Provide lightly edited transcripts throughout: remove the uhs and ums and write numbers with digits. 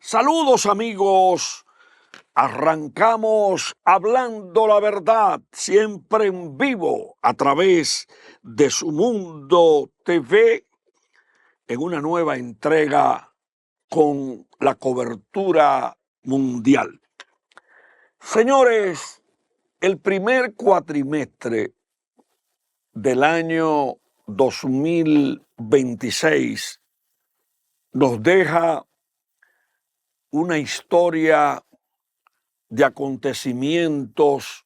Saludos amigos, arrancamos hablando la verdad, siempre en vivo a través de Su Mundo TV en una nueva entrega con la cobertura mundial. Señores, el primer cuatrimestre del año 2026 nos deja una historia de acontecimientos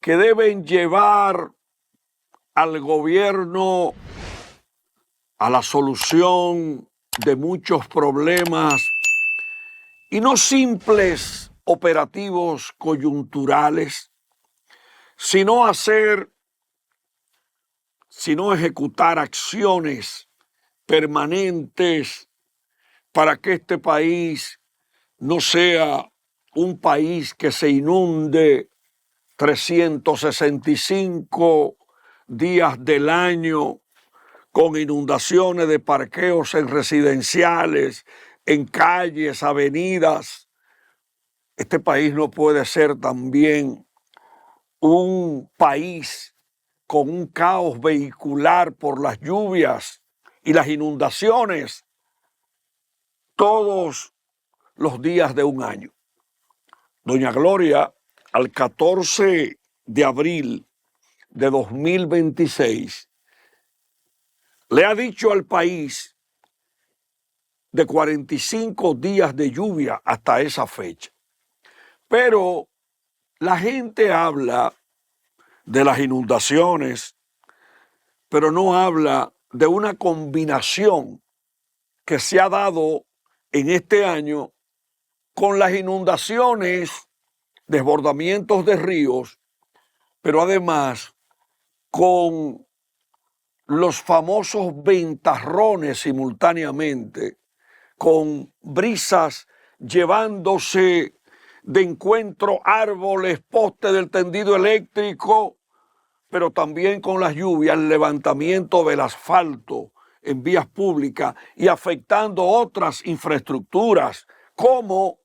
que deben llevar al gobierno a la solución de muchos problemas y no simples operativos coyunturales, sino ejecutar acciones permanentes para que este país no sea un país que se inunde 365 días del año con inundaciones de parqueos en residenciales, en calles, avenidas. Este país no puede ser también un país con un caos vehicular por las lluvias y las inundaciones todos los días de un año. Doña Gloria, al 14 de abril de 2026, le ha dicho al país de 45 días de lluvia hasta esa fecha. Pero la gente habla de las inundaciones, pero no habla de una combinación que se ha dado en este año con las inundaciones, desbordamientos de ríos, pero además con los famosos ventarrones simultáneamente, con brisas llevándose de encuentro árboles, postes del tendido eléctrico, pero también con las lluvias, el levantamiento del asfalto en vías públicas y afectando otras infraestructuras, como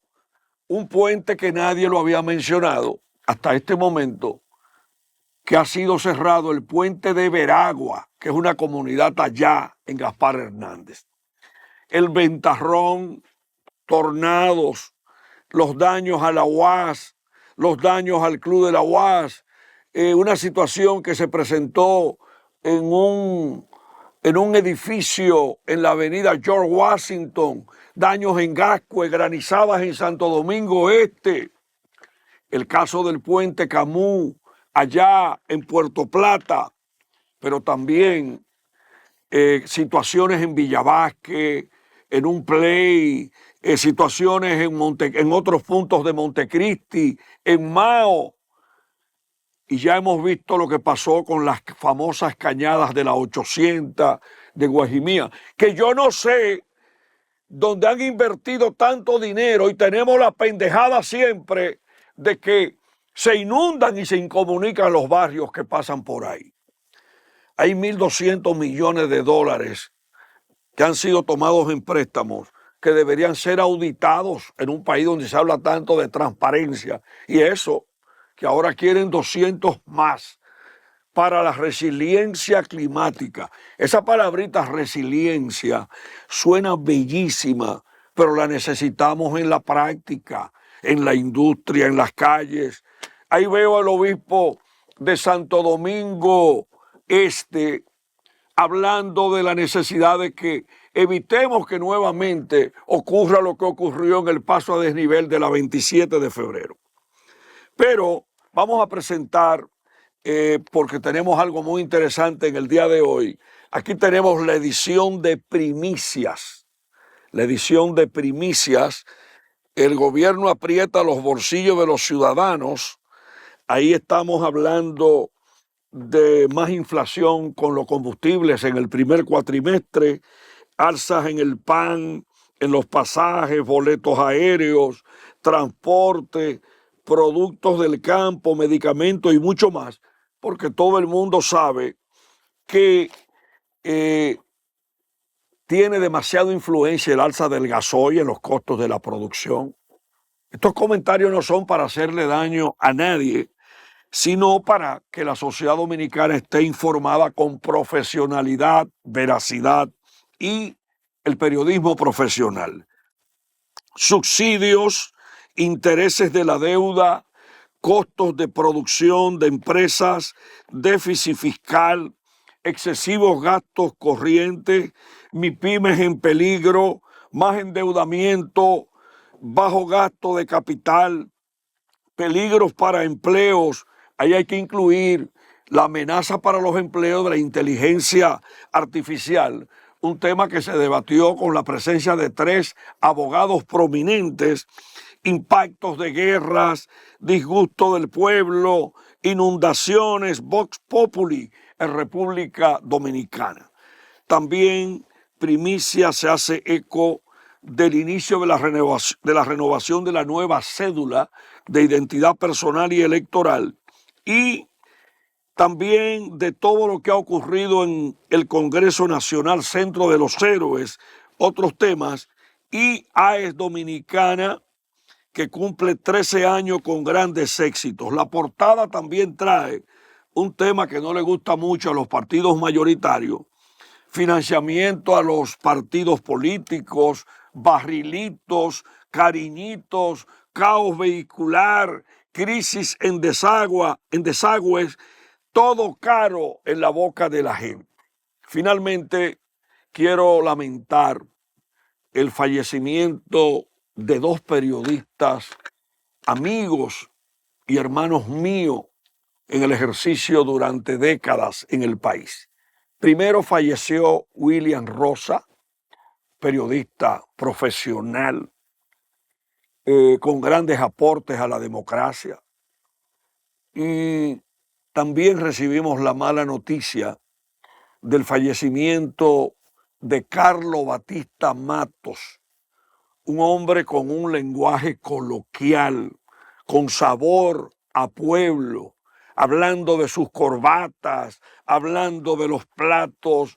un puente que nadie lo había mencionado hasta este momento, que ha sido cerrado, el puente de Veragua, que es una comunidad allá en Gaspar Hernández. El ventarrón, tornados, los daños a la UAS, los daños al Club de la UAS, una situación que se presentó en un edificio en la avenida George Washington, daños en Gascue, granizadas en Santo Domingo Este, el caso del puente Camus allá en Puerto Plata, pero también situaciones en Villavasque, en un play, situaciones en otros puntos de Montecristi, en Mao. Y ya hemos visto lo que pasó con las famosas cañadas de la 800 de Guajimía, que yo no sé dónde han invertido tanto dinero y tenemos la pendejada siempre de que se inundan y se incomunican los barrios que pasan por ahí. Hay 1.200 millones de dólares que han sido tomados en préstamos que deberían ser auditados en un país donde se habla tanto de transparencia. Y eso, que ahora quieren 200 más para la resiliencia climática. Esa palabrita resiliencia suena bellísima, pero la necesitamos en la práctica, en la industria, en las calles. Ahí veo al obispo de Santo Domingo Este hablando de la necesidad de que evitemos que nuevamente ocurra lo que ocurrió en el paso a desnivel de la 27 de febrero. Pero vamos a presentar, porque tenemos algo muy interesante en el día de hoy. Aquí tenemos la edición de primicias. La edición de primicias, el gobierno aprieta los bolsillos de los ciudadanos. Ahí estamos hablando de más inflación con los combustibles en el primer cuatrimestre, alzas en el pan, en los pasajes, boletos aéreos, transporte, productos del campo, medicamentos y mucho más, porque todo el mundo sabe que tiene demasiada influencia el alza del gasoil en los costos de la producción. Estos comentarios no son para hacerle daño a nadie, sino para que la sociedad dominicana esté informada con profesionalidad, veracidad y el periodismo profesional. Subsidios, intereses de la deuda, costos de producción de empresas, déficit fiscal, excesivos gastos corrientes, MIPYMES en peligro, más endeudamiento, bajo gasto de capital, peligros para empleos. Ahí hay que incluir la amenaza para los empleos de la inteligencia artificial, un tema que se debatió con la presencia de 3 abogados prominentes: impactos de guerras, disgusto del pueblo, inundaciones, Vox Populi en República Dominicana. También Primicia se hace eco del inicio de la renovación de la nueva cédula de identidad personal y electoral, y también de todo lo que ha ocurrido en el Congreso Nacional, Centro de los Héroes, otros temas, y AES Dominicana, que cumple 13 años con grandes éxitos. La portada también trae un tema que no le gusta mucho a los partidos mayoritarios: financiamiento a los partidos políticos, barrilitos, cariñitos, caos vehicular, crisis en desagües, todo caro en la boca de la gente. Finalmente, quiero lamentar el fallecimiento de 2 periodistas, amigos y hermanos míos en el ejercicio durante décadas en el país. Primero falleció William Rosa, periodista profesional, con grandes aportes a la democracia. Y también recibimos la mala noticia del fallecimiento de Carlos Batista Matos, un hombre con un lenguaje coloquial, con sabor a pueblo, hablando de sus corbatas, hablando de los platos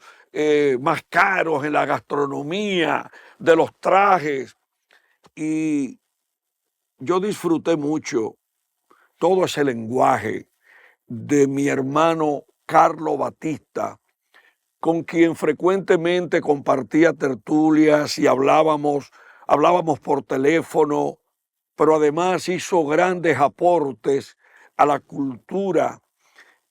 más caros en la gastronomía, de los trajes. Y yo disfruté mucho todo ese lenguaje de mi hermano Carlos Batista, con quien frecuentemente compartía tertulias y hablábamos por teléfono, pero además hizo grandes aportes a la cultura.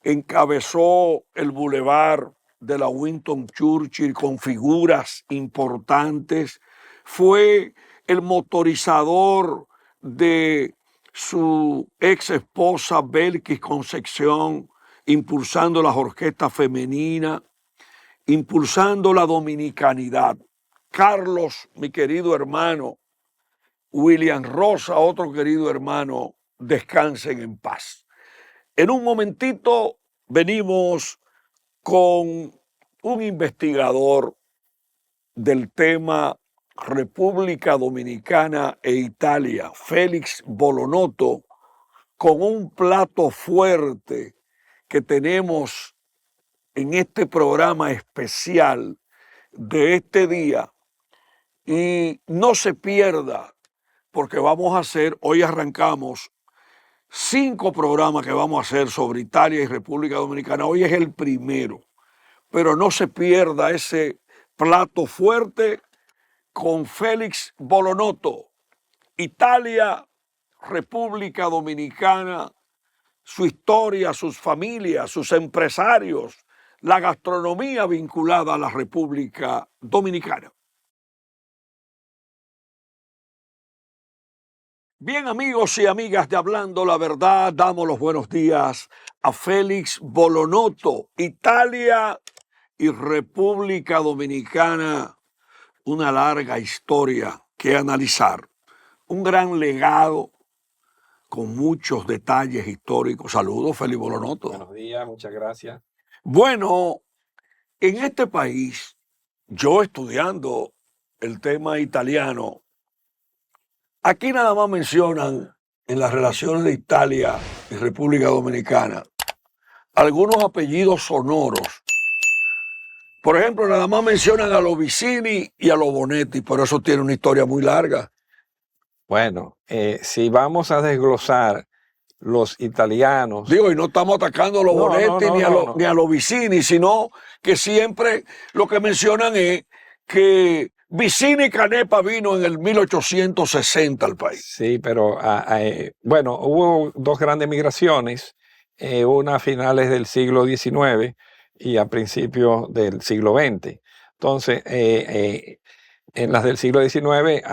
Encabezó el bulevar de la Winston Churchill con figuras importantes. Fue el motorizador de su ex esposa Belkis Concepción, impulsando las orquestas femeninas, impulsando la dominicanidad. Carlos, mi querido hermano, William Rosa, otro querido hermano, descansen en paz. En un momentito venimos con un investigador del tema República Dominicana e Italia, Félix Bolonotto, con un plato fuerte que tenemos en este programa especial de este día. Y no se pierda, porque vamos a hacer, hoy arrancamos 5 programas que vamos a hacer sobre Italia y República Dominicana. Hoy es el primero, pero no se pierda ese plato fuerte con Félix Bolonotto. Italia, República Dominicana, su historia, sus familias, sus empresarios, la gastronomía vinculada a la República Dominicana. Bien, amigos y amigas de Hablando la Verdad, damos los buenos días a Félix Bolonotto. Italia y República Dominicana, una larga historia que analizar, un gran legado con muchos detalles históricos. Saludos, Félix Bolonotto. Buenos días, muchas gracias. Bueno, en este país, yo estudiando el tema italiano, aquí nada más mencionan en las relaciones de Italia y República Dominicana algunos apellidos sonoros Por ejemplo, nada más mencionan a los Vicini y a los Bonetti, pero eso tiene una historia muy larga. Bueno, si vamos a desglosar los italianos. Digo, y no estamos atacando a los Bonetti ni a los Vicini, sino que siempre lo que mencionan es que Vicini Canepa vino en el 1860 al país. Sí, pero bueno, hubo dos grandes migraciones, una a finales del siglo XIX y a principios del siglo XX. Entonces, en las del siglo XIX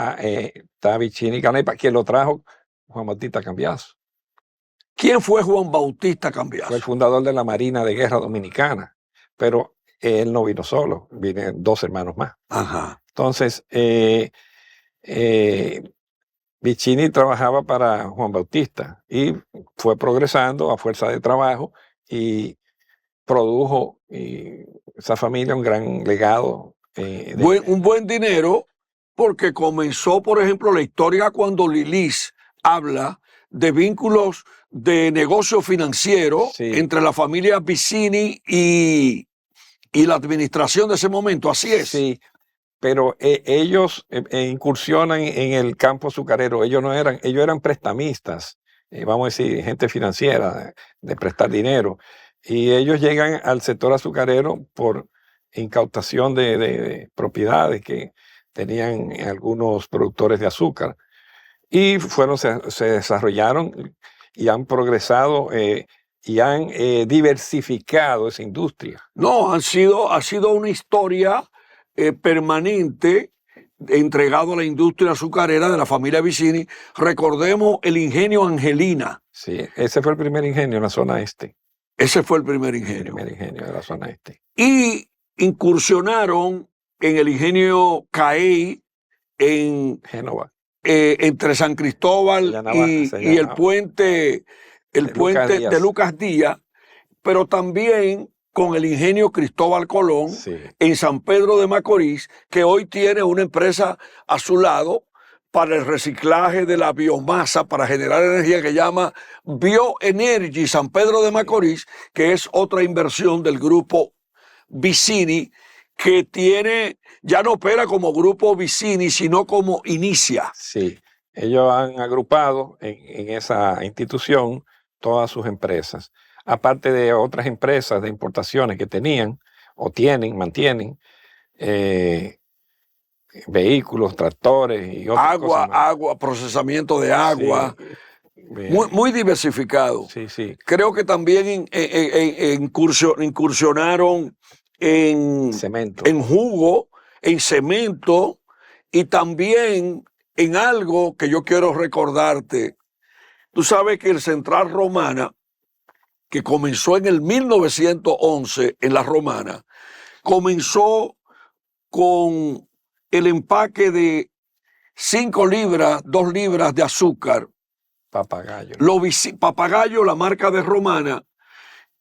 está Vicini Canepa, que lo trajo Juan Bautista Cambiaso. ¿Quién fue Juan Bautista Cambiaso? Fue el fundador de la Marina de Guerra Dominicana, pero él no vino solo, vienen dos hermanos más. Ajá. Entonces, Vicini trabajaba para Juan Bautista y fue progresando a fuerza de trabajo y produjo esa familia un gran legado. Un buen dinero, porque comenzó, por ejemplo, la historia cuando Lilis habla de vínculos de negocio financiero entre la familia Vicini y la administración de ese momento, así es. Sí, pero ellos incursionan en el campo azucarero, ellos eran prestamistas, vamos a decir, gente financiera, de prestar dinero, y ellos llegan al sector azucarero por incautación de propiedades que tenían algunos productores de azúcar, y se desarrollaron y han progresado y han diversificado esa industria. No, ha sido una historia permanente entregado a la industria azucarera de la familia Vicini. Recordemos el ingenio Angelina. Sí, ese fue el primer ingenio en la zona este. Ese fue el primer ingenio. El primer ingenio de la zona este. Y incursionaron en el ingenio Caey en Génova. Entre San Cristóbal y el puente de Lucas Díaz, pero también con el ingenio Cristóbal Colón en San Pedro de Macorís, que hoy tiene una empresa a su lado para el reciclaje de la biomasa para generar energía que llama Bioenergy San Pedro de Macorís, que es otra inversión del grupo Vicini, que ya no opera como grupo Vicini, sino como Inicia. Sí, ellos han agrupado en esa institución todas sus empresas, aparte de otras empresas de importaciones que tenían o mantienen vehículos, tractores y otras cosas más. Agua, procesamiento de agua, sí, muy diversificado. Sí, sí. Creo que también incursionaron en cemento, en jugo, en cemento y también en algo que yo quiero recordarte. Tú sabes que el Central Romana, que comenzó en el 1911 en la Romana, comenzó con el empaque de 5 libras, 2 libras de azúcar. Papagayo. Papagayo, la marca de Romana,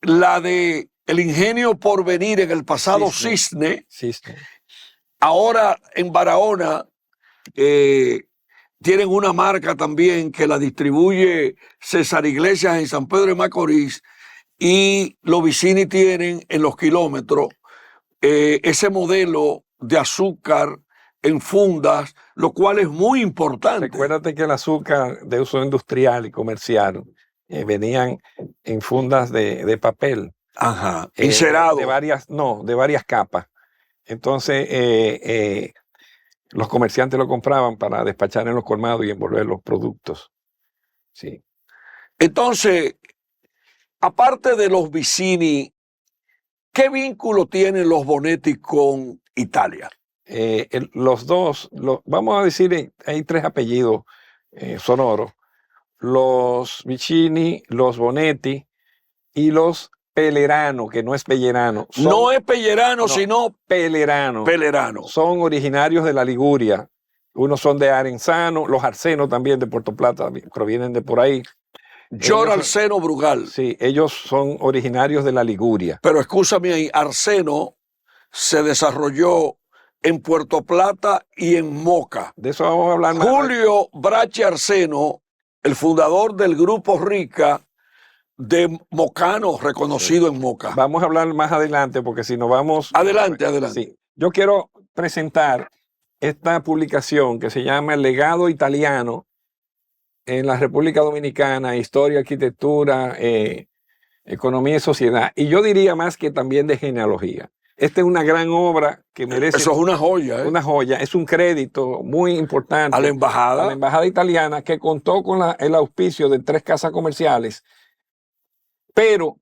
la de el ingenio Porvenir en el pasado Cisne. Ahora en Barahona tienen una marca también que la distribuye César Iglesias en San Pedro de Macorís, y los Vicini tienen en Los Kilómetros ese modelo de azúcar en fundas, lo cual es muy importante. Recuérdate que el azúcar de uso industrial y comercial venían en fundas de papel. Ajá, encerado. De varias capas. Entonces, los comerciantes lo compraban para despachar en los colmados y envolver los productos. Sí. Entonces, aparte de los Vicini, ¿qué vínculo tienen los Bonetti con Italia? Los dos, vamos a decir, hay 3 apellidos sonoros: los Vicini, los Bonetti y los Pellerano, que no es Pellerano. No es Pellerano, sino Pellerano. Pellerano. Son originarios de la Liguria. Unos son de Arenzano, los Arseno también de Puerto Plata, provienen de por ahí. George Arseno Brugal. Sí, ellos son originarios de la Liguria. Pero escúchame ahí, Arseno se desarrolló en Puerto Plata y en Moca. De eso vamos a hablar más. Julio Brache Arseno, el fundador del Grupo Rica, de mocano reconocido en Moca. Vamos a hablar más adelante porque si nos vamos... Adelante, adelante. Sí. Yo quiero presentar esta publicación que se llama El legado italiano en la República Dominicana, historia, arquitectura, economía y sociedad. Y yo diría más que también de genealogía. Esta es una gran obra que merece... Eso es una joya. Una joya, es un crédito muy importante a la embajada italiana, que contó con el auspicio de 3 casas comerciales. Pero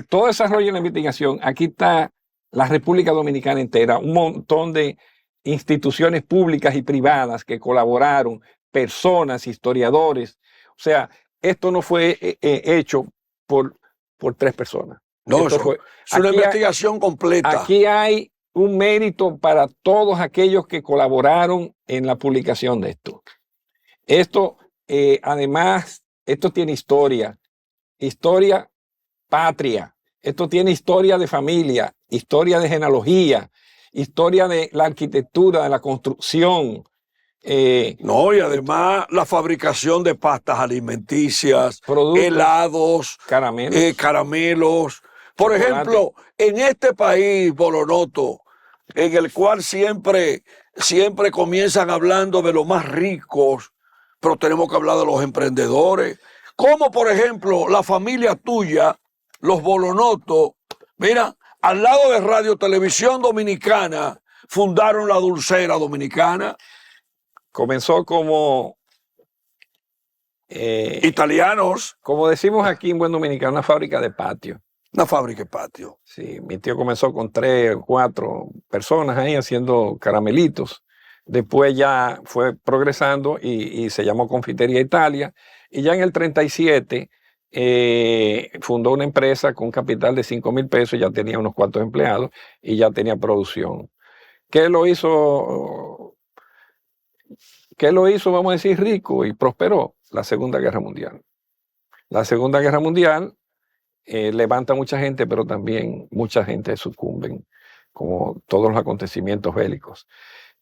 todo desarrollo en la investigación, aquí está la República Dominicana entera, un montón de instituciones públicas y privadas que colaboraron, personas, historiadores. O sea, esto no fue hecho por 3 personas. No, es una investigación completa. Aquí hay un mérito para todos aquellos que colaboraron en la publicación de esto. Esto, además, esto tiene historia patria, esto tiene historia de familia, historia de genealogía, historia de la arquitectura, de la construcción. No, y además la fabricación de pastas alimenticias, productos, helados, caramelos. Por ejemplo, en este país, Bolonoto, en el cual siempre comienzan hablando de los más ricos, pero tenemos que hablar de los emprendedores. Como por ejemplo, la familia tuya, los Bolonoto, mira, al lado de Radio Televisión Dominicana, fundaron la Dulcera Dominicana. Comenzó como... italianos. Como decimos aquí en buen dominicano, una fábrica de patio. Una fábrica de patio. Sí, mi tío comenzó con 3 o 4 personas ahí haciendo caramelitos. Después ya fue progresando y se llamó Confitería Italia. Y ya en el 37 fundó una empresa con un capital de $5,000 pesos, ya tenía unos cuantos empleados y ya tenía producción. ¿Qué lo hizo, vamos a decir, rico y prosperó? La Segunda Guerra Mundial. La Segunda Guerra Mundial levanta mucha gente, pero también mucha gente sucumben, como todos los acontecimientos bélicos.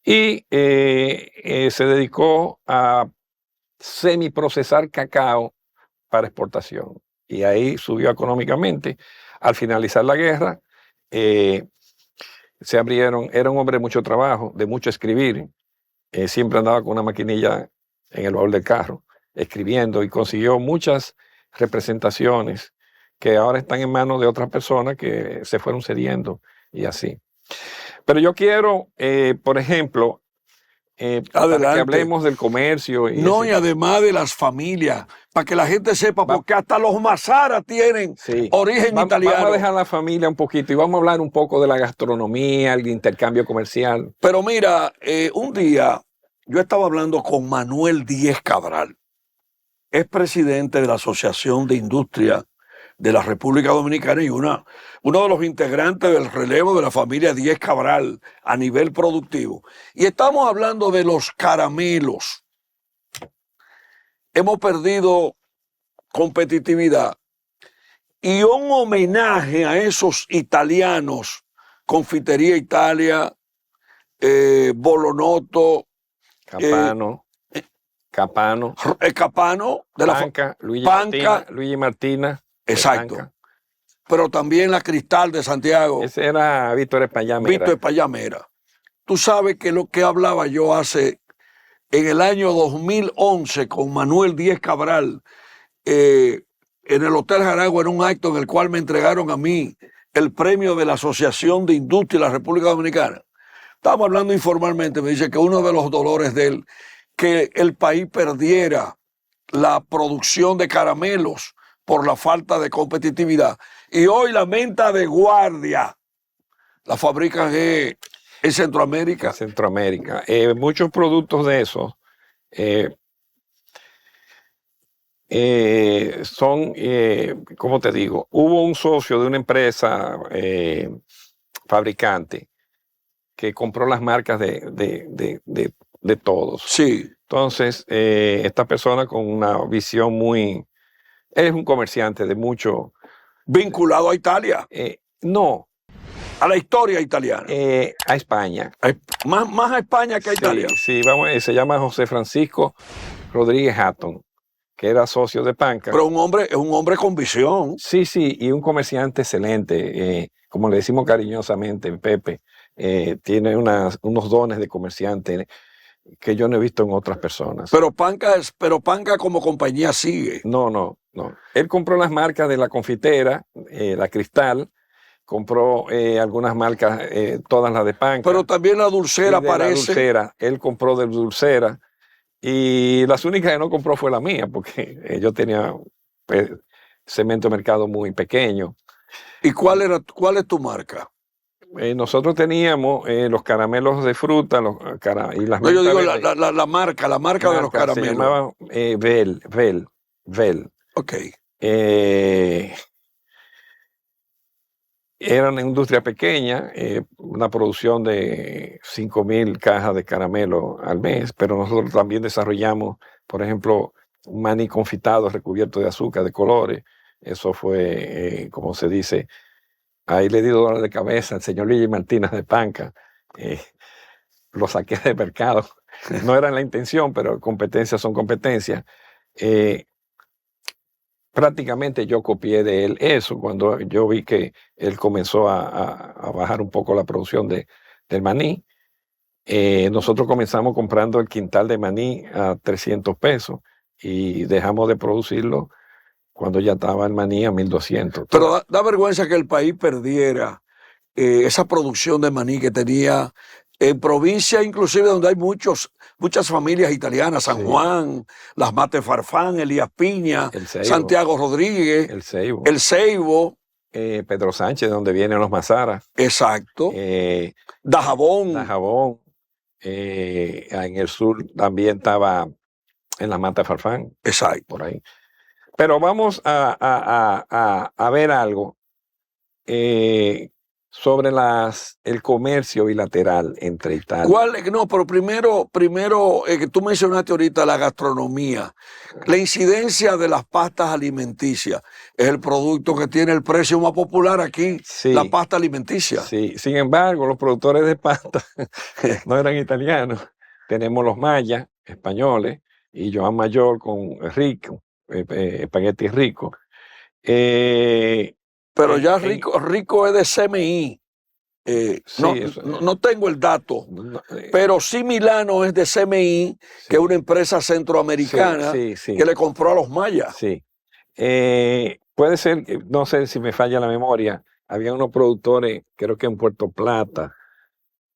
Y se dedicó a semiprocesar cacao para exportación. Y ahí subió económicamente. Al finalizar la guerra, se abrieron, era un hombre de mucho trabajo, de mucho escribir. Siempre andaba con una maquinilla en el baúl del carro, escribiendo, y consiguió muchas representaciones que ahora están en manos de otras personas que se fueron cediendo y así. Pero yo quiero, por ejemplo, para que hablemos del comercio. Y además de las familias, para que la gente sepa, porque hasta los Mazara tienen origen italiano. Vamos a dejar la familia un poquito y vamos a hablar un poco de la gastronomía, el intercambio comercial. Pero mira, un día yo estaba hablando con Manuel Díez Cabral, es presidente de la Asociación de Industria de la República Dominicana y uno de los integrantes del relevo de la familia Díez Cabral a nivel productivo. Y estamos hablando de los caramelos. Hemos perdido competitividad. Y un homenaje a esos italianos, Confitería Italia, Bolonoto, Capano, Capano de Panca, Luigi Martina. Exacto. Pero también la Cristal de Santiago. Ese era Víctor Espallamera. Víctor Espallamera. Tú sabes que lo que hablaba yo en el año 2011 con Manuel Díez Cabral en el Hotel Jaragua, en un acto en el cual me entregaron a mí el premio de la Asociación de Industria de la República Dominicana. Estábamos hablando informalmente, me dice que uno de los dolores de él, que el país perdiera la producción de caramelos por la falta de competitividad. Y hoy la menta de guardia la fabrican en Centroamérica. En Centroamérica. Muchos productos de esos son, ¿cómo te digo? Hubo un socio de una empresa fabricante que compró las marcas de todos. Sí. Entonces, esta persona con una visión es un comerciante de mucho... ¿Vinculado a Italia? No. ¿A la historia italiana? A España. Más a España que a Italia. Sí, se llama José Francisco Rodríguez Hatton, que era socio de Panca. Pero es un hombre con visión. Sí, sí, y un comerciante excelente, como le decimos cariñosamente, Pepe, tiene unos dones de comerciante que yo no he visto en otras personas. Pero Panca como compañía sigue. No. Él compró las marcas de la confitera, la Cristal, compró algunas marcas, todas las de Panca. Pero también la Dulcera y de parece. La Dulcera, él compró de Dulcera. Y las únicas que no compró fue la mía, porque yo tenía pues, cemento de mercado muy pequeño. ¿Y cuál es tu marca? Nosotros teníamos los caramelos de fruta y las No, yo digo verdes. la marca de los caramelos. Se llamaba Vel. Ok. Era una industria pequeña, una producción de 5,000 cajas de caramelo al mes, pero nosotros también desarrollamos, por ejemplo, un maní confitado recubierto de azúcar de colores. Eso fue, como se dice, ahí le di dolor de cabeza al señor Luigi Martínez de Panca. Lo saqué del mercado. No era la intención, pero competencias son competencias. Prácticamente yo copié de él eso cuando yo vi que él comenzó a bajar un poco la producción del maní. Nosotros comenzamos comprando el quintal de maní a 300 pesos y dejamos de producirlo cuando ya estaba el maní a 1,200. Pero da vergüenza que el país perdiera esa producción de maní que tenía en provincias, inclusive donde hay muchas familias italianas, San Juan, Las Mates Farfán, Elías Piña, Santiago Rodríguez, El Ceibo, Pedro Sánchez, de donde vienen los Mazara. Exacto. Dajabón. En el sur también estaba en Las Matas Farfán. Exacto. Por ahí. Pero vamos a ver algo sobre el comercio bilateral entre Italia. Pero primero que tú mencionaste ahorita la gastronomía, la incidencia de las pastas alimenticias es el producto que tiene el precio más popular aquí, la pasta alimenticia. Sí, sin embargo, los productores de pasta no eran italianos. Tenemos los mayas, españoles, y Joan Mayor con Rico, espagueti rico. Pero ya rico es de CMI. No tengo el dato, pero sí Milano es de CMI, que es una empresa centroamericana que le compró a los mayas. Sí. Puede ser, no sé si me falla la memoria, había unos productores, creo que en Puerto Plata,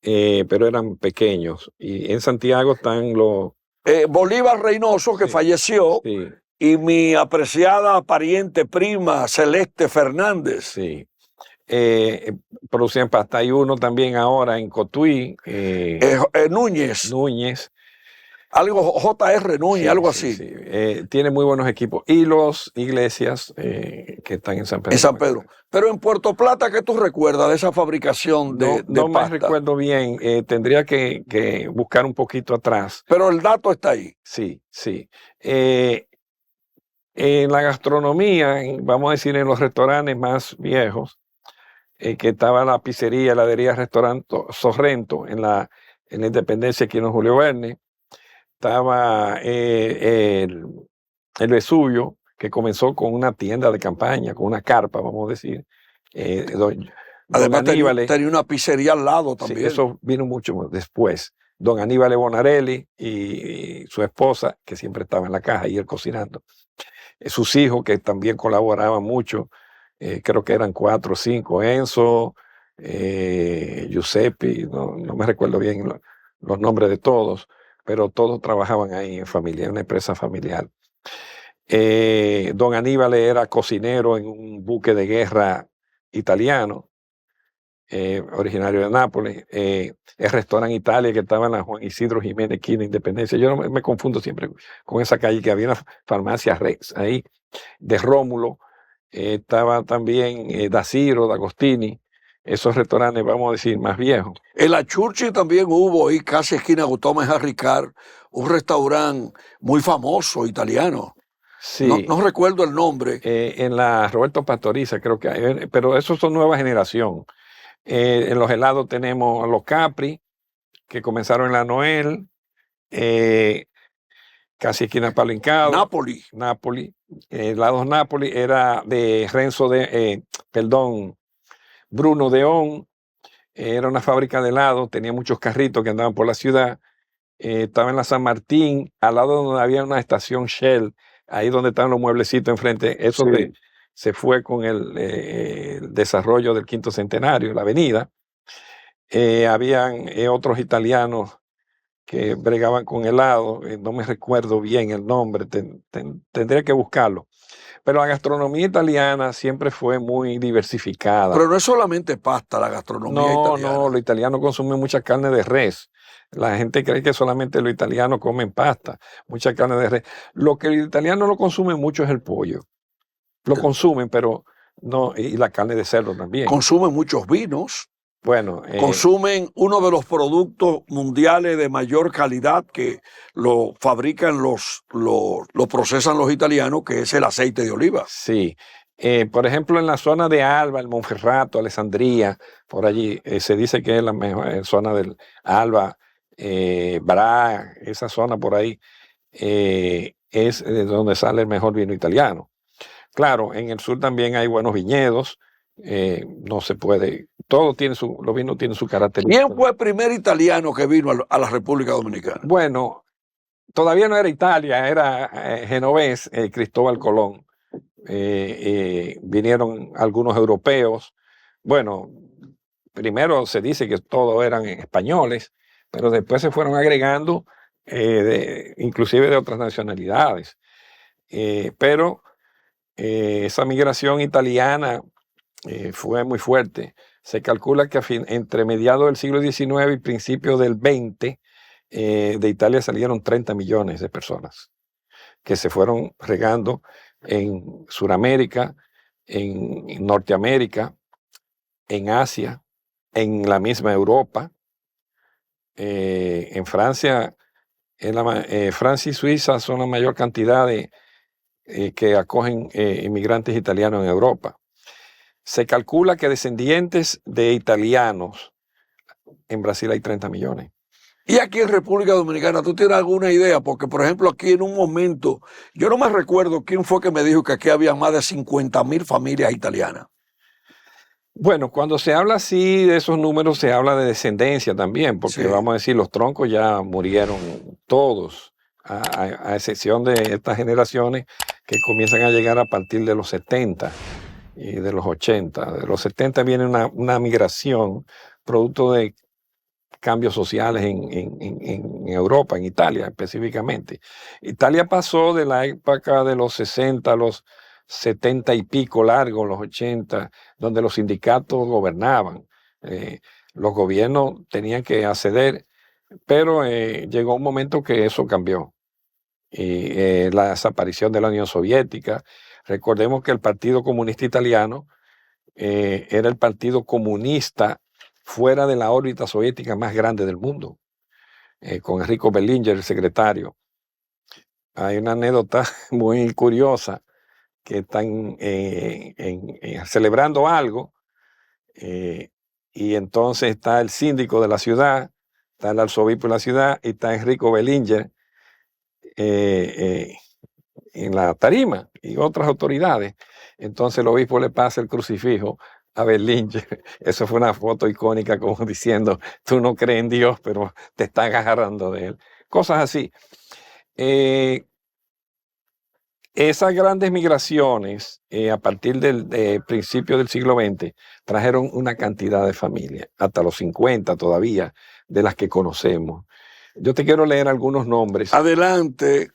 pero eran pequeños. Y en Santiago están los... Bolívar Reynoso, que falleció, y mi apreciada pariente prima Celeste Fernández. Sí. Producían pasta. Hay uno también ahora en Cotuí. Núñez. Algo JR Núñez, algo así. Tiene muy buenos equipos. Y los iglesias que están en San Pedro. En San Pedro. Pero en Puerto Plata, ¿qué tú recuerdas de esa fabricación de pasta? No me recuerdo bien. Tendría que buscar un poquito atrás. Pero el dato está ahí. Sí. En la gastronomía, vamos a decir en los restaurantes más viejos, que estaba la pizzería, heladería, restaurante Sorrento en la Independencia aquí en Julio Verne. Estaba el Vesubio, que comenzó con una tienda de campaña, con una carpa, vamos a decir. Además tenía una pizzería al lado también. Sí, eso vino mucho después. Don Aníbal Bonarelli y su esposa, que siempre estaba en la caja y él cocinando. Sus hijos, que también colaboraban mucho, creo que eran 4 o 5, Enzo, Giuseppe, no me recuerdo bien los nombres de todos, pero todos trabajaban ahí en familia, en una empresa familiar. Don Aníbal era cocinero en un buque de guerra italiano, originario de Nápoles. El restaurante Italia, que estaba en la Juan Isidro Jiménez, aquí en Independencia. Yo me confundo siempre con esa calle, que había una farmacia Rex ahí, de Rómulo. Estaba también Daciro, D'Agostini. Esos restaurantes, vamos a decir, más viejos. En la Churchill también hubo, ahí casi esquina Gustavo Mejía Ricard, un restaurante muy famoso italiano. Sí. No recuerdo el nombre. En la Roberto Pastoriza, creo que hay, pero esos son nueva generación. En los helados tenemos los Capri, que comenzaron en la Noel. casi esquina de Palo Hincado. Napoli. Helados Napoli era de Bruno Deón. Era una fábrica de helados, tenía muchos carritos que andaban por la ciudad. Estaba en la San Martín, al lado donde había una estación Shell, ahí donde estaban los mueblecitos enfrente. Eso Sí. se fue con el desarrollo del quinto centenario, la avenida. Habían otros italianos que bregaban con helado, no me recuerdo bien el nombre, tendría que buscarlo. Pero la gastronomía italiana siempre fue muy diversificada. Pero no es solamente pasta la gastronomía italiana. No, los italianos consumen mucha carne de res. La gente cree que solamente los italianos comen pasta, mucha carne de res. Lo que el italiano no consume mucho es el pollo. Lo consumen, pero no, y la carne de cerdo también. Consumen muchos vinos. Bueno, consumen uno de los productos mundiales de mayor calidad que lo fabrican lo procesan los italianos, que es el aceite de oliva. Sí. Por ejemplo, en la zona de Alba, el Monferrato, Alessandría, por allí, se dice que es la mejor zona del Alba, Bra, esa zona por ahí, es de donde sale el mejor vino italiano. Claro, en el sur también hay buenos viñedos, no se puede, los vinos tienen su característica. ¿Quién fue el primer italiano que vino a la República Dominicana? Bueno, todavía no era Italia, era genovés, Cristóbal Colón. Vinieron algunos europeos. Bueno, primero se dice que todos eran españoles, pero después se fueron agregando, inclusive de otras nacionalidades. Pero esa migración italiana fue muy fuerte. Se calcula que entre mediados del siglo XIX y principios del XX, de Italia salieron 30 millones de personas que se fueron regando en Sudamérica, en Norteamérica, en Asia, en la misma Europa, en Francia. Francia y Suiza son la mayor cantidad de que acogen inmigrantes italianos en Europa. Se calcula que descendientes de italianos en Brasil hay 30 millones. Y aquí en República Dominicana, ¿tú tienes alguna idea? Porque, por ejemplo, aquí en un momento, yo no me recuerdo quién fue que me dijo que aquí había más de 50,000 familias italianas. Bueno, cuando se habla así de esos números, se habla de descendencia también, porque Sí. vamos a decir, los troncos ya murieron todos, a excepción de estas generaciones que comienzan a llegar a partir de los 70 y de los 80. De los 70 viene una migración producto de cambios sociales en Europa, en Italia específicamente. Italia pasó de la época de los 60 a los 70 y pico largos, los 80, donde los sindicatos gobernaban. Los gobiernos tenían que acceder, pero llegó un momento que eso cambió. Y la desaparición de la Unión Soviética. Recordemos que el Partido Comunista Italiano era el partido comunista fuera de la órbita soviética más grande del mundo, con Enrico Berlinguer, el secretario. Hay una anécdota muy curiosa que están celebrando algo, y entonces está el síndico de la ciudad, está el arzobispo de la ciudad y está Enrico Berlinguer en la tarima y otras autoridades. Entonces el obispo le pasa el crucifijo a Berlinguer. Eso fue una foto icónica, como diciendo, tú no crees en Dios, pero te estás agarrando de él. Cosas así. Esas grandes migraciones, a partir del principio del siglo XX, trajeron una cantidad de familias, hasta los 50 todavía, de las que conocemos. Yo te quiero leer algunos nombres. Adelante.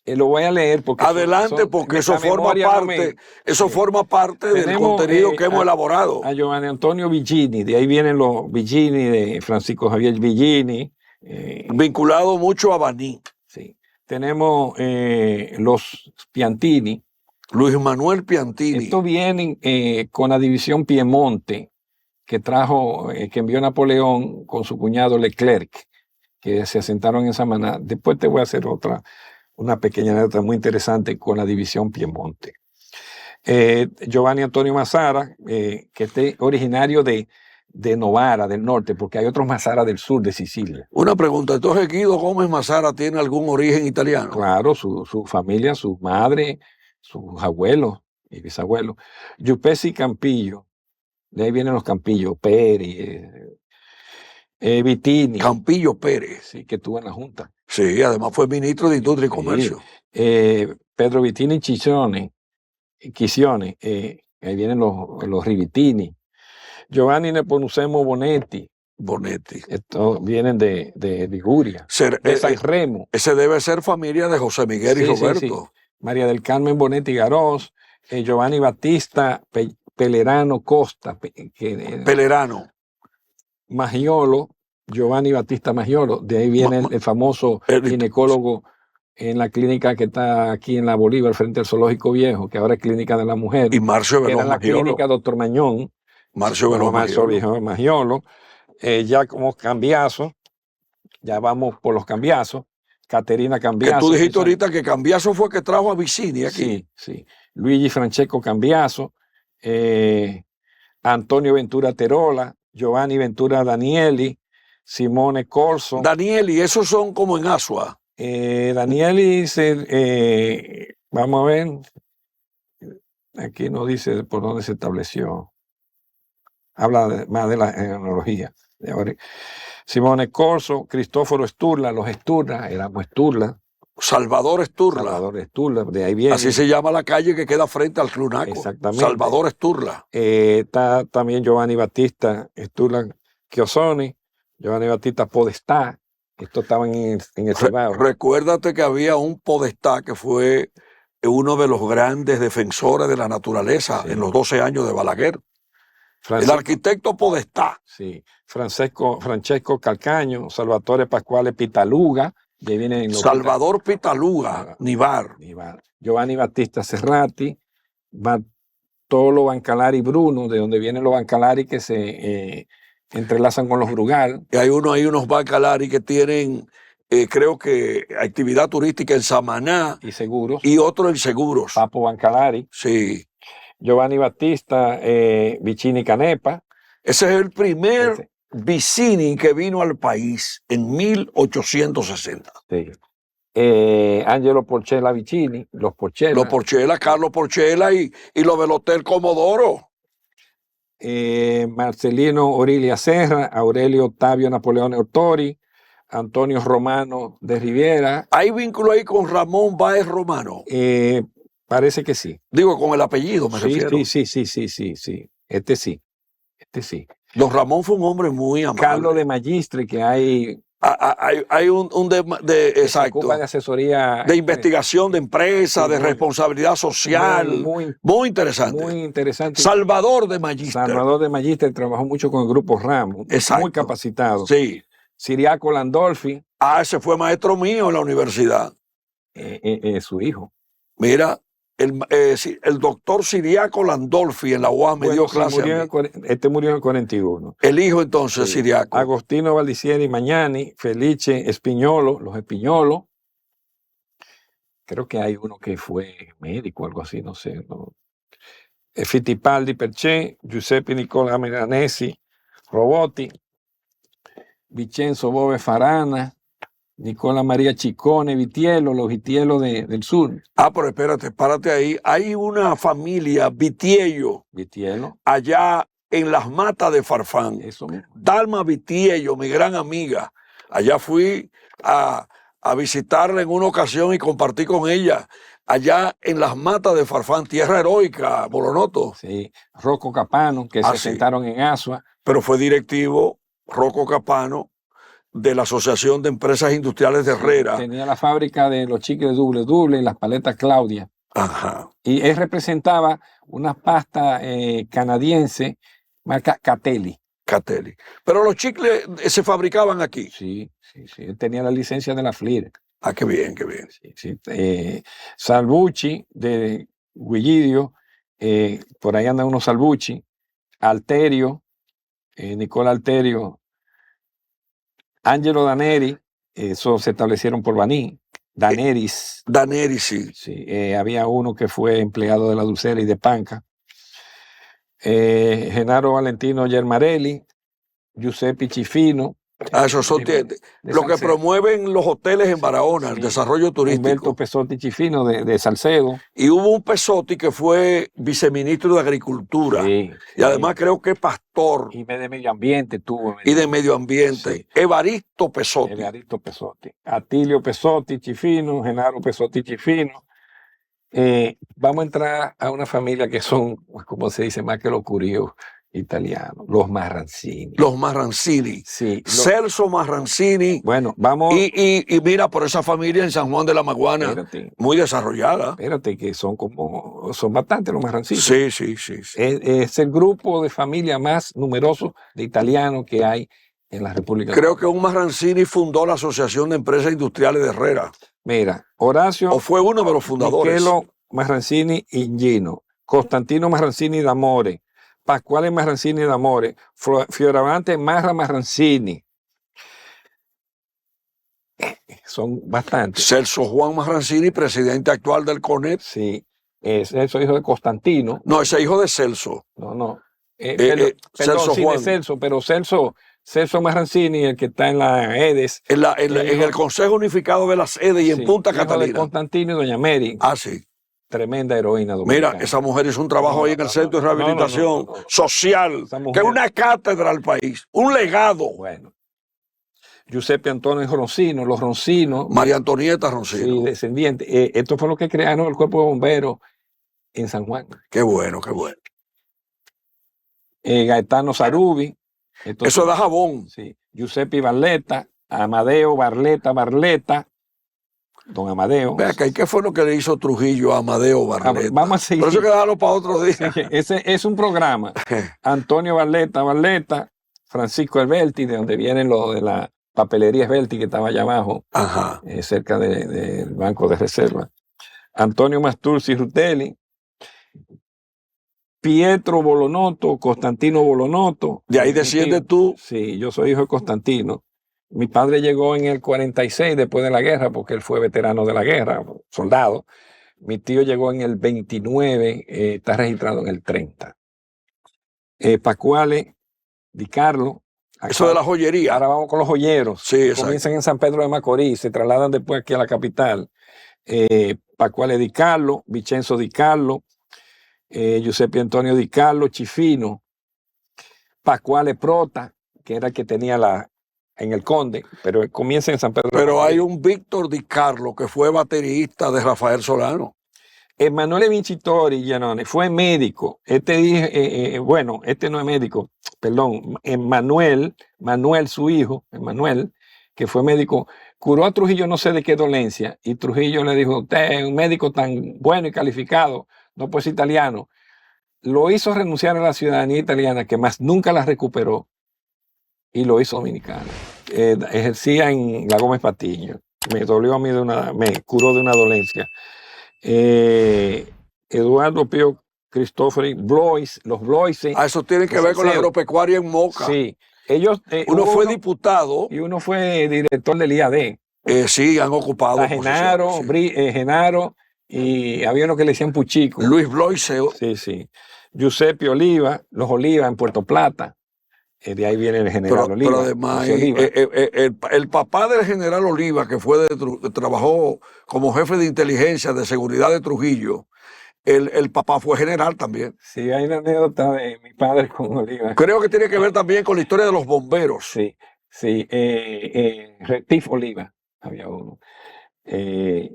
Lo voy a leer porque porque eso forma parte del contenido que hemos elaborado. A Giovanni Antonio Vigini, de ahí vienen los Vigini, de Francisco Javier Vigini. Vinculado mucho a Baní. Sí. Tenemos los Piantini. Luis Manuel Piantini. Estos vienen con la división Piemonte que envió Napoleón con su cuñado Leclerc, que se asentaron en Samaná. Después te voy a hacer una pequeña anécdota muy interesante con la división Piemonte. Giovanni Antonio Massara, que es originario de de Novara, del norte, porque hay otros Mazara del sur de Sicilia. Una pregunta, entonces Guido Gómez Mazara tiene algún origen italiano. Claro, su familia, su madre, sus abuelos y bisabuelos. Yupesi Campillo, de ahí vienen los Campillo, Peri, Vitini. Campillo Pérez. Sí, que estuvo en la Junta. Sí, además fue ministro de Industria y Comercio. Pedro Vitini Chicione, ahí vienen los Rivitini. Giovanni Nepomucemo Bonetti. Estos vienen de Liguria, de San Remo. Ese debe ser familia de José Miguel y Roberto. Sí. María del Carmen Bonetti Garós, Giovanni Battista Pelerano Costa. Pelerano. Maggiolo, Giovanni Battista Maggiolo. De ahí viene el famoso ginecólogo en la clínica que está aquí en la Bolívar, frente al Zoológico Viejo, que ahora es Clínica de la Mujer. Y Marcio Veloz Maggiolo. Era la clínica Doctor Mañón. Marcio Veloz Maggiolo. Ya como Cambiaso, ya vamos por los Cambiasos. Caterina Cambiaso. Que tú dijiste ahorita que Cambiaso fue que trajo a Vicini aquí. Sí. Luigi Francesco Cambiaso, Antonio Ventura Terola, Giovanni Ventura Danieli, Simone Corso. Danieli, esos son como en Asua. Danieli, vamos a ver, aquí no dice por dónde se estableció. Habla más de la genealogía. Simone Corso, Cristóforo Sturla, los Sturla, éramos Sturla. Salvador Sturla, de ahí viene. Así se llama la calle que queda frente al Clunaco. Exactamente. Salvador Sturla. Está también Giovanni Battista Sturla Chiosoni, Giovanni Battista Podestá. Estos estaban en el Cibao. Recuérdate que había un Podestá que fue uno de los grandes defensores de la naturaleza en los 12 años de Balaguer. El arquitecto Podestá. Sí. Francesco Calcaño, Salvatore Pasquale Pitaluga. De viene Salvador Pitaluga, Nivar. Giovanni Battista Serrati, Bartolo Bancalari Bruno, de donde vienen los Bancalari que se entrelazan con los Brugal. Y hay unos Bancalari que tienen, creo que, actividad turística en Samaná. Y seguros. Y otro en seguros. Papo Bancalari. Sí. Giovanni Battista Vicini Canepa. Ese es el primer Vicini que vino al país en 1860. Sí. Angelo Porchela Vicini, los Porchela. Carlos Porchela y los del Hotel Comodoro. Marcelino Orilia Serra, Aurelio Octavio Napoleón Ortori, Antonio Romano de Rivera. ¿Hay vínculo ahí con Ramón Báez Romano? Parece que sí. Digo, con el apellido me refiero. Sí. Este sí. Don Ramón fue un hombre muy amable. Carlos de Magistre, que hay un exacto, de asesoría, de investigación de empresa, de responsabilidad social, muy interesante. Muy interesante. Salvador de Magistre trabajó mucho con el grupo Ramos, muy capacitado. Sí. Ciriaco Landolfi. Ese fue maestro mío en la universidad. Su hijo. Mira, el doctor Ciriaco Landolfi en la UAS me dio clase. Murió en el 41. El hijo entonces, sí. Ciriaco. Agostino Valdicieri Mañani, Felice Espiñolo, los Espiñolo. Creo que hay uno que fue médico, algo así, no sé. ¿No? Fittipaldi Perché, Giuseppe Nicola Milanesi, Robotti, Vincenzo Bove Farana, Nicola María Chicone, Vitiello, los Vitiello del sur. Pero espérate, párate ahí. Hay una familia Vitiello allá en las matas de Farfán. Eso mismo. Dalma Vitiello, mi gran amiga. Allá fui a visitarla en una ocasión y compartí con ella. Allá en las matas de Farfán, tierra heroica, Bolonoto. Sí, Rocco Capano, que se sentaron en Asua. Pero fue directivo Rocco Capano de la Asociación de Empresas Industriales de Herrera. Tenía la fábrica de los chicles doble y las paletas Claudia. Ajá. Y él representaba una pasta canadiense marca Catelli. Pero los chicles se fabricaban aquí. Sí. Él tenía la licencia de la FLIR. Qué bien. Sí. Salvucci de Guillidio, por ahí andan unos Salvucci. Alterio, Nicola Alterio. Angelo Daneri, eso se establecieron por Baní. Daneris, sí. Había uno que fue empleado de la Dulcera y de Panca. Genaro Valentino Germarelli, Giuseppe Chifino. Esos son de lo que Salcedo. promueven los hoteles en Barahona, el Sí. desarrollo Humberto turístico. Pesotti Chifino de Salcedo. Y hubo un Pesotti que fue viceministro de Agricultura. Sí, Y además creo que pastor y de medio ambiente tuvo. y de medio ambiente. Sí. Evaristo Pesotti. Evaristo Pesotti. Atilio Pesotti Chifino, Genaro Pesotti Chifino. Vamos a entrar a una familia que son, como se dice, más que los curios italianos, los Marrancini. Los Marrancini. Sí, Celso Marrancini. bueno, vamos. Y mira, por esa familia en San Juan de la Maguana, Espérate, muy desarrollada. espérate, que son bastantes los Marrancini. Sí, sí, sí. Sí. Es el grupo de familia más numeroso de italianos que hay en la República. Creo que un Marrancini fundó la Asociación de Empresas Industriales de Herrera. Mira, Horacio. O fue uno de los fundadores. Michelo Marrancini Ingino, Constantino Marrancini d'Amore, Pasquale Marrancini d'Amore, Fioravante Marra Marrancini. Son bastantes. Celso Juan Marrancini, presidente actual del CONEP. Sí, es hijo de Constantino. No, ese hijo de Celso. No. Celso sí, Juan. de Celso, pero Celso Marrancini, el que está en la EDES. En el Consejo Unificado de las EDES y en Punta hijo de Catalina. Constantino y doña Mary. Ah, sí. Tremenda heroína dominicana. Mira, esa mujer hizo un trabajo ahí en el Centro de Rehabilitación Social, que es una cátedra al país, un legado. Bueno. Giuseppe Antonio Roncino, los Roncinos. María Antonieta Roncino. Sí, descendiente. Esto fue lo que crearon el Cuerpo de Bomberos en San Juan. Qué bueno, qué bueno. Gaetano Sarubi. Eso da jabón. Sí. Giuseppe Barletta, Amadeo Barletta, don Amadeo. Vea que ¿qué fue lo que le hizo Trujillo a Amadeo Barletta? Vamos a seguir. Por eso hay que dejarlo para otro día. Ese es un programa. Antonio Barletta, Francisco Alberti, de donde vienen lo de la papelería Esbelti, que estaba allá abajo, cerca del Banco de Reserva. Antonio Masturzi Rutelli, Pietro Bolonotto, Constantino Bolonotto. De ahí desciendes tú. Sí, yo soy hijo de Constantino. Mi padre llegó en el 46 después de la guerra, porque él fue veterano de la guerra, soldado. Mi tío llegó en el 29, está registrado en el 30. Pasquale Di Carlo. Eso de la joyería. Ahora vamos con los joyeros. Sí, exacto. Comienzan en San Pedro de Macorís, se trasladan después aquí a la capital. Pasquale Di Carlo, Vincenzo Di Carlo, Giuseppe Antonio Di Carlo, Chifino, Pasquale Prota, que era el que tenía en el Conde, pero comienza en San Pedro. Pero hay un Víctor Di Carlo que fue baterista de Rafael Solano. Emanuele Vincitori Giannone fue médico. Bueno, este no es médico, perdón. Manuel, su hijo, Emanuel, que fue médico, curó a Trujillo no sé de qué dolencia, y Trujillo le dijo: usted es un médico tan bueno y calificado, no puede ser italiano. Lo hizo renunciar a la ciudadanía italiana, que más nunca la recuperó, y lo hizo dominicano. Ejercía en la Gómez Patiño. Me dolió a mí me curó de una dolencia. Eduardo Pío Cristófori, Blois, los Bloises. Eso tiene que ver con la agropecuaria en Moca. Sí. Ellos, uno fue diputado. Y uno fue director del IAD. Sí, han ocupado. Genaro, Genaro, y había uno que le decían Puchico. Luis Bloise. Sí. Giuseppe Oliva, los Oliva en Puerto Plata. De ahí viene el general Oliva. Pero además, el papá del general Oliva, que trabajó como jefe de inteligencia de seguridad de Trujillo, el papá fue general también. Sí, hay una anécdota de mi padre con Oliva. Creo que tiene que ver también con la historia de los bomberos. Sí. Retif Oliva, había uno. Que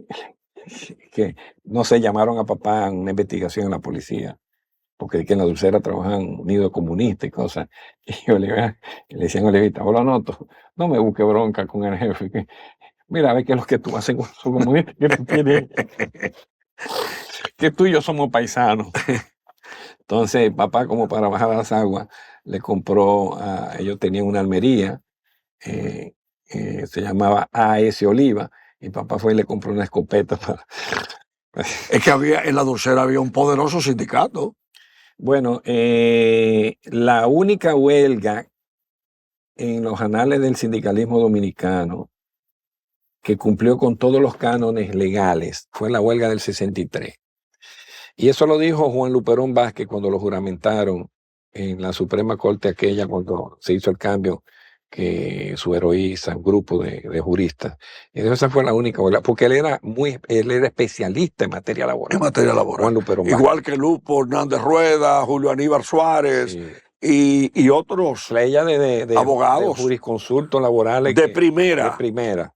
no se llamaron a papá en una investigación en la policía, porque en la Dulcera trabajaban unidos comunistas y cosas. Y Oliva, le decían a Olivita: Bolonotto, no me busque bronca con el jefe. Mira, a ver qué es lo que tú haces con su comunista, que tú y yo somos paisanos. Entonces, papá, como para bajar las aguas, le compró, ellos tenían una almería, se llamaba A.S. Oliva, y papá fue y le compró una escopeta. Es que en la Dulcera había un poderoso sindicato. Bueno, la única huelga en los anales del sindicalismo dominicano que cumplió con todos los cánones legales fue la huelga del 63. Y eso lo dijo Juan Luperón Vázquez cuando lo juramentaron en la Suprema Corte aquella cuando se hizo el cambio, que su heroísta, un grupo de juristas. Y esa fue la única, porque él era especialista en materia laboral. En materia laboral. Juan Luperón Igual Vázquez. que Lupo Hernández Rueda, Julio Aníbal Suárez Sí. y otros Playa de abogados de jurisconsultos laborales de de primera. primera.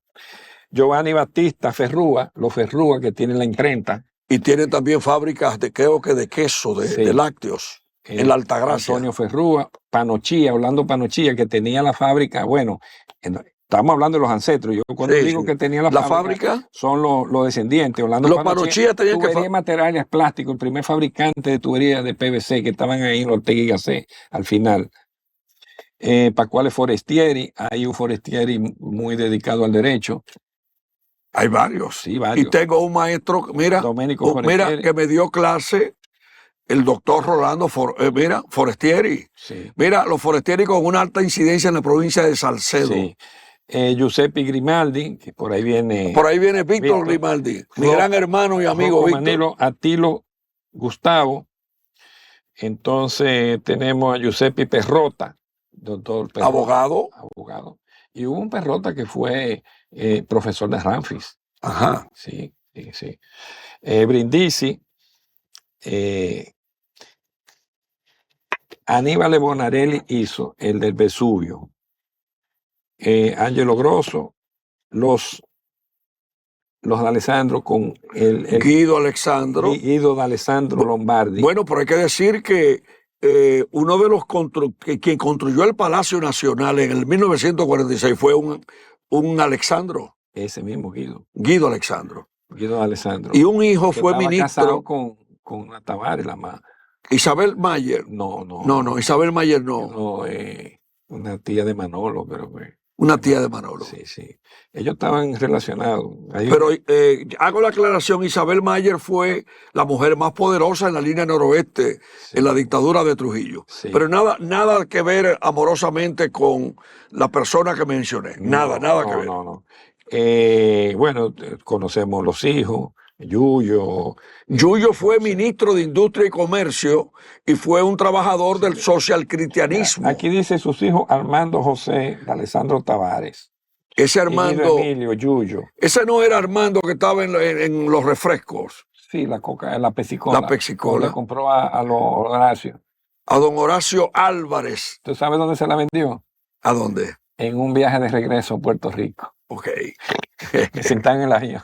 Giovanni Battista Ferrúa, los Ferrúa que tienen la imprenta. Y tienen también fábricas de, creo que de queso, de lácteos, en la Altagracia. Antonio Ferrúa, Panochía, Orlando Panochía, que tenía la fábrica, bueno, estamos hablando de los ancestros. Yo cuando digo que tenía la fábrica, son los descendientes. Orlando los Panochía tenían tubería materiales plásticos, el primer fabricante de tuberías de PVC que estaban ahí en Ortega y Gasset al final. Pascual Forestieri, hay un Forestieri muy dedicado al derecho. Hay varios. Sí, varios. Y tengo un maestro, mira, que me dio clase, el doctor Rolando Forestieri. Sí. Mira, los Forestieri con una alta incidencia en la provincia de Salcedo. Sí. Giuseppe Grimaldi, que por ahí viene. Por ahí viene Víctor Grimaldi, mi gran hermano y amigo Rocco Víctor. Manilo, Atilo Gustavo. Entonces tenemos a Giuseppe Perrota, doctor Perrota, abogado. Y hubo un Perrota que fue profesor de Ramfis. Ajá. Sí. Brindisi, Aníbal Bonarelli hizo el del Vesubio. Angelo Grosso, los de Alessandro con el Guido Alessandro Lombardi. Bueno, pero hay que decir que uno de los quien construyó el Palacio Nacional en el 1946 fue un Alessandro. Ese mismo Guido. Guido Alessandro. Y un hijo que fue ministro con la Tavares, la más. Isabel Mayer. No, Isabel Mayer no. No, una tía de Manolo, pero una tía de Manolo. Sí. Ellos estaban relacionados. Pero hago la aclaración, Isabel Mayer fue la mujer más poderosa en la línea noroeste, en la dictadura de Trujillo. Sí. Pero nada que ver amorosamente con la persona que mencioné. Nada que ver. No. Bueno, conocemos los hijos. Yuyo fue ministro de Industria y Comercio y fue un trabajador del socialcristianismo. Aquí dice sus hijos Armando José de Alessandro Tavares. Ese Armando. Emilio Yuyo. Ese no era Armando que estaba en los refrescos. Sí, la Pepsi-Cola. La Pepsi-Cola. Le compró a Horacio. A don Horacio Álvarez. ¿Tú sabes dónde se la vendió? ¿A dónde? En un viaje de regreso a Puerto Rico. Ok. Que se están en el avión.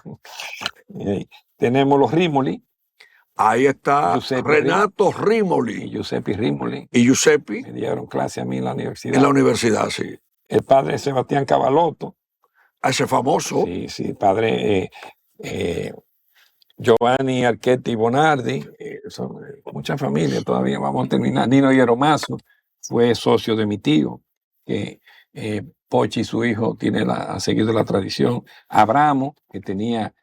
Tenemos los Rimoli. Ahí está Renato Rimoli. Y Giuseppe Rimoli. Y Giuseppe. Me dieron clase a mí en la universidad. En la universidad, sí. El padre Sebastián Cavalotto. Ese famoso. Sí, padre Giovanni Archetti Bonardi. Son muchas familias, todavía vamos a terminar. Nino Hieromazo fue socio de mi tío, que Pochi, su hijo, ha seguido la tradición. Abramo, que tenía,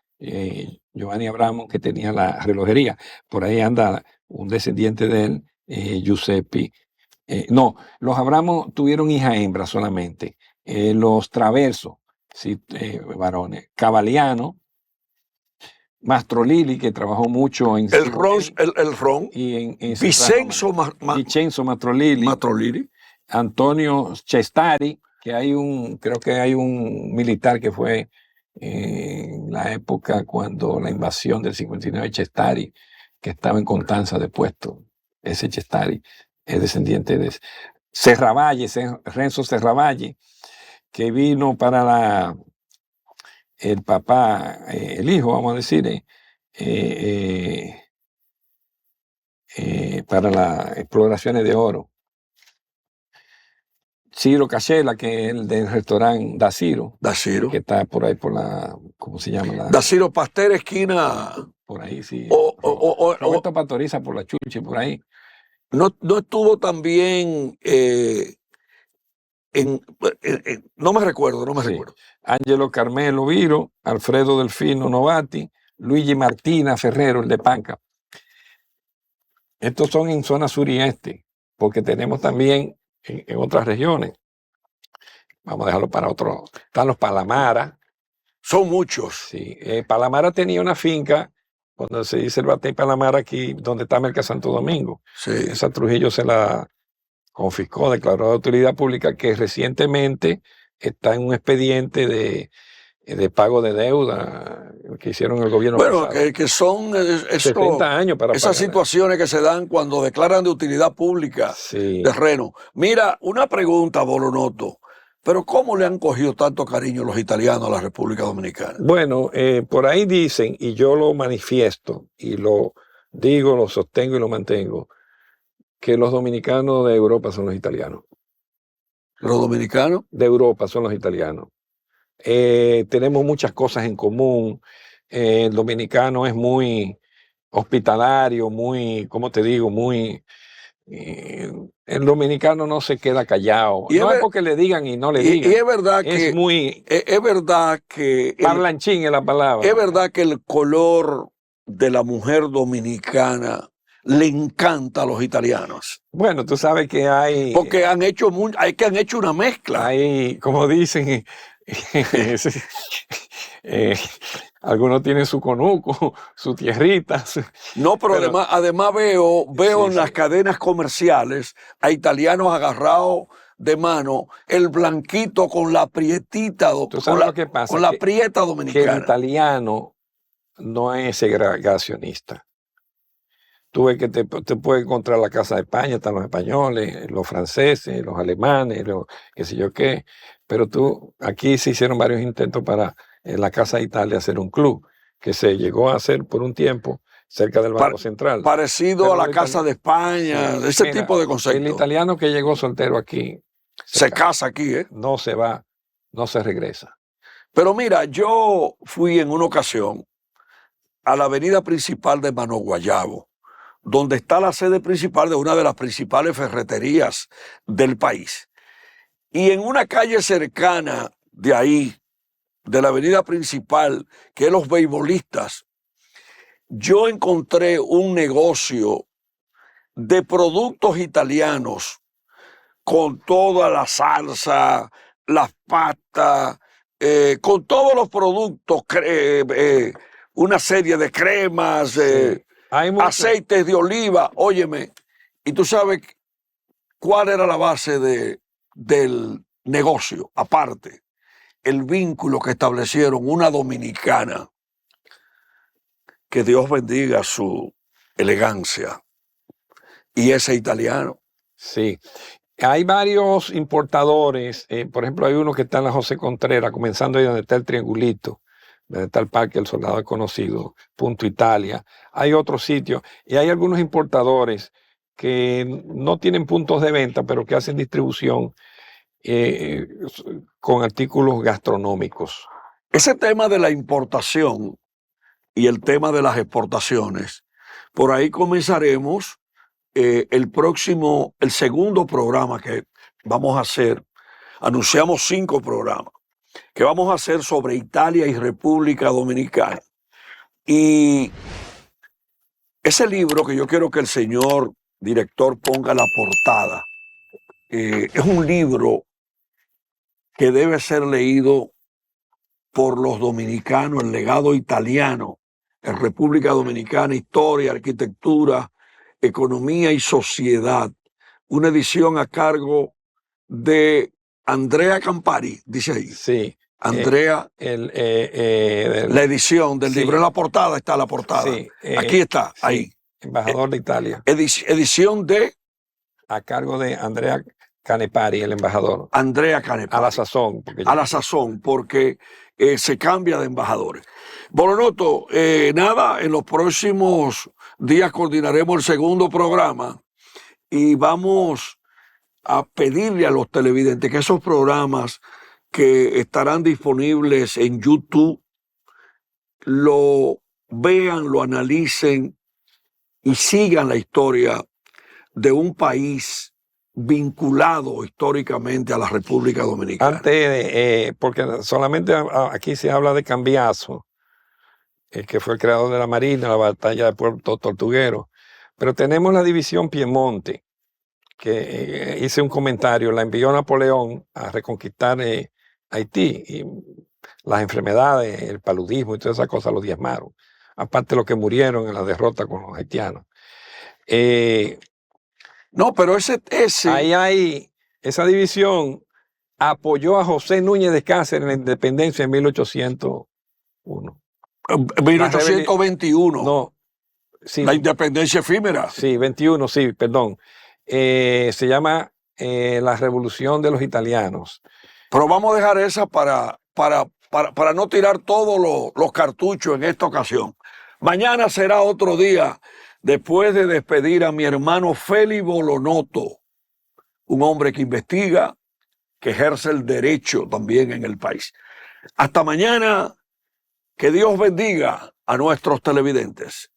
Giovanni Abramo, que tenía la relojería. Por ahí anda un descendiente de él, Giuseppe. No, los Abramo tuvieron hija hembra solamente. Los Traverso, sí, varones. Cavaliano, Mastrolili, que trabajó mucho en... El Ron. Y en Vicenzo Mastrolili. Antonio Cestari, que creo que hay un militar que fue en la época cuando la invasión del 59, Cestari, que estaba en Constanza de puesto. Ese Cestari es descendiente de Serravalle, Renzo Serravalle, que vino para el papá, el hijo, vamos a decir, para las exploraciones de oro. Ciro Casella, que es el del restaurante Daciro, que está por ahí por ¿cómo se llama? Daciro Pastel, esquina. Por ahí, sí. Roberto Pastoriza por la Chuchi, por ahí. No estuvo también no me recuerdo. Ángelo Carmelo Viro, Alfredo Delfino Novati, Luigi Martina Ferrero, el de Panca. Estos son en zona sur y este, porque tenemos también en otras regiones. Vamos a dejarlo para otro. Están los Palamara. Son muchos. Sí. Palamara tenía una finca, cuando se dice el Batey Palamara aquí, donde está Merca Santo Domingo. Sí. Esa Trujillo se la confiscó, declaró de utilidad pública, que recientemente está en un expediente de pago de deuda que hicieron el gobierno Bueno, pasado. que son 70 años para esas pagar. situaciones que se dan cuando declaran de utilidad pública Sí. terreno. Mira, una pregunta, Bolonoto, pero ¿cómo le han cogido tanto cariño los italianos a la República Dominicana? Bueno, por ahí dicen, y yo lo manifiesto, y lo digo, lo sostengo y lo mantengo, que los dominicanos de Europa son los italianos. ¿Los dominicanos? De Europa son los italianos. Tenemos muchas cosas en común. El dominicano es muy hospitalario, muy, ¿cómo te digo? Muy... el dominicano no se queda callado. Y No es es porque le digan y no le digan. y es verdad Es muy es verdad que parlanchín es la palabra. es verdad que el color de la mujer dominicana le encanta a los italianos. Bueno, tú sabes que hay... Porque han hecho una mezcla. Hay, como dicen, algunos tienen su conuco, su tierrita. No, pero además veo Sí, en las sí. cadenas comerciales a italianos agarrados de mano, el blanquito con la prietita, ¿Tú sabes lo que pasa? con la prieta Que el dominicana. italiano no es segregacionista. Tú ves que te puedes encontrar la Casa de España, están los españoles, los franceses, los alemanes, qué sé yo qué. Pero aquí se hicieron varios intentos para en la Casa de Italia hacer un club, que se llegó a hacer por un tiempo cerca del Banco Central. Parecido Pero a la Casa de España, sí, ese mira, tipo de concepto. el italiano que llegó soltero aquí se casa aquí, ¿eh? no se va, no se regresa. Pero mira, yo fui en una ocasión a la avenida principal de Mano Guayabo, donde está la sede principal de una de las principales ferreterías del país. Y en una calle cercana de ahí, de la avenida principal, que es Los Beisbolistas, yo encontré un negocio de productos italianos con toda la salsa, las pastas, con todos los productos, una serie de cremas, Sí. Hay aceites de oliva. Óyeme, y tú sabes cuál era la base del negocio, aparte, el vínculo que establecieron una dominicana, que Dios bendiga su elegancia, y ese italiano. Sí. Hay varios importadores, por ejemplo, hay uno que está en la José Contreras, comenzando ahí donde está el triangulito, donde está el Parque del Soldado Conocido, Punto Italia. Hay otros sitios y hay algunos importadores que no tienen puntos de venta, pero que hacen distribución con artículos gastronómicos. Ese tema de la importación y el tema de las exportaciones, por ahí comenzaremos el segundo programa que vamos a hacer. Anunciamos 5 programas que vamos a hacer sobre Italia y República Dominicana. Y ese libro que yo quiero que el señor director ponga la portada, es un libro que debe ser leído por los dominicanos, el legado italiano en República Dominicana, historia, arquitectura, economía y sociedad. Una edición a cargo de Andrea Campari, dice ahí. Sí. Andrea, la edición del libro, en la portada está la portada. Sí, aquí está, sí, ahí. Embajador de Italia. Edición de... A cargo de Andrea Canepari, el embajador. Andrea Canepari. A la sazón. A la sazón, porque se cambia de embajadores. Bolonoto, nada, en los próximos días coordinaremos el segundo programa y vamos a pedirle a los televidentes que esos programas que estarán disponibles en YouTube lo vean, lo analicen y sigan la historia de un país vinculado históricamente a la República Dominicana. Antes, porque solamente aquí se habla de Cambiaso, que fue el creador de la Marina, la batalla de Puerto Tortuguero, pero tenemos la división Piemonte, que hice un comentario, la envió Napoleón a reconquistar Haití, y las enfermedades, el paludismo y todas esas cosas lo diezmaron, aparte de los que murieron en la derrota con los haitianos. No, pero ese Ahí hay, esa división apoyó a José Núñez de Cáceres en la independencia en 1801. 1821. No, sí, La independencia efímera. sí, 21, sí, perdón. Se llama la Revolución de los Italianos. Pero vamos a dejar esa para no tirar todos los cartuchos en esta ocasión. Mañana será otro día después de despedir a mi hermano Félix Bolonotto, un hombre que investiga, que ejerce el derecho también en el país. Hasta mañana, que Dios bendiga a nuestros televidentes.